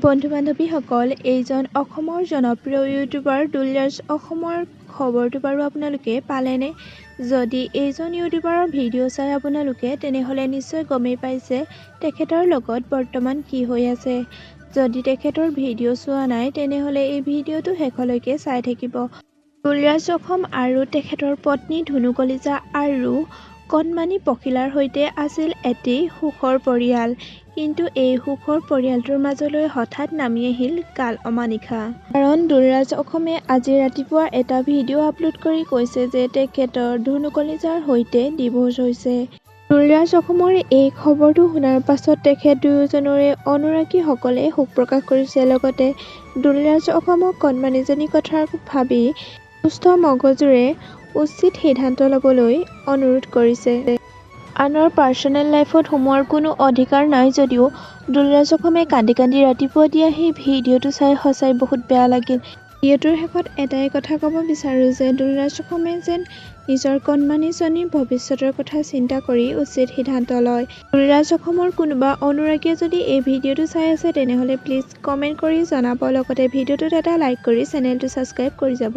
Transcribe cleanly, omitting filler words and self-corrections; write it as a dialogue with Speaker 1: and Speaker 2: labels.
Speaker 1: বন্ধু-বান্ধৱীসকল, এইজন অসমৰ জনপ্ৰিয় ইউটিউবাৰ দুলৰাজ অসমৰ খবৰটো বাৰু আপোনালোকে পালেনে? যদি এইজন ইউটিউবাৰৰ ভিডিঅ' চাই আপোনালোকে তেনেহ'লে নিশ্চয় গমেই পাইছে তেখেতৰ লগত বৰ্তমান কি হৈ আছে। যদি তেখেতৰ ভিডিঅ' চোৱা নাই তেনেহ'লে এই ভিডিঅ'টো শেষলৈকে চাই থাকিব। দুলৰাজ অসম আৰু তেখেতৰ পত্নী ধুনু কলিতা আৰু কণমানি পখিলাৰ সৈতে আছিল এটি সুখৰ পৰিয়াল। কিন্তু এই সুখৰ পৰিয়ালটোৰ মাজলৈ হঠাৎ নামি আহিল কাল-অমানিশা। কাৰণ দুলৰাজ অসমে আজি ৰাতিপুৱা এটা ভিডিঅ' আপলোড কৰি কৈছে যে তেখেতৰ ধুনু কলিতাৰ সৈতে ডিভ'ৰ্চ হৈছে। দুলৰাজ অসমৰ এই খবৰটো শুনাৰ পাছত তেখেত দুয়োজনৰে অনুৰাগীসকলে শোক প্ৰকাশ কৰিছে। লগতে দুলৰাজ অসমক কণমানিজনীৰ কথা ভাবি সুস্থ মগজুৰে উচিত সিদ্ধান্ত ল'বলৈ অনুৰোধ কৰিছে। আনৰ পাৰ্চনেল লাইফত সোমোৱাৰ কোনো অধিকাৰ নাই যদিও দুলৰাজ অসমে কান্দি কান্দি ৰাতিপুৱা দিয়া সেই ভিডিঅ'টো চাই সঁচাই বহুত বেয়া লাগিল। ভিডিঅ'টোৰ শেষত এটাই কথা ক'ব বিচাৰোঁ যে দুলৰাজ অসমে যেন নিজৰ কণমানিজনীৰ ভৱিষ্যতৰ কথা চিন্তা কৰি উচিত সিদ্ধান্ত লয়। দুলৰাজ অসমৰ কোনোবা অনুৰাগীয়ে যদি এই ভিডিঅ'টো চাই আছে তেনেহ'লে প্লিজ কমেণ্ট কৰি জনাব। লগতে ভিডিঅ'টোত এটা লাইক কৰি চেনেলটো ছাবস্ক্ৰাইব কৰি যাব।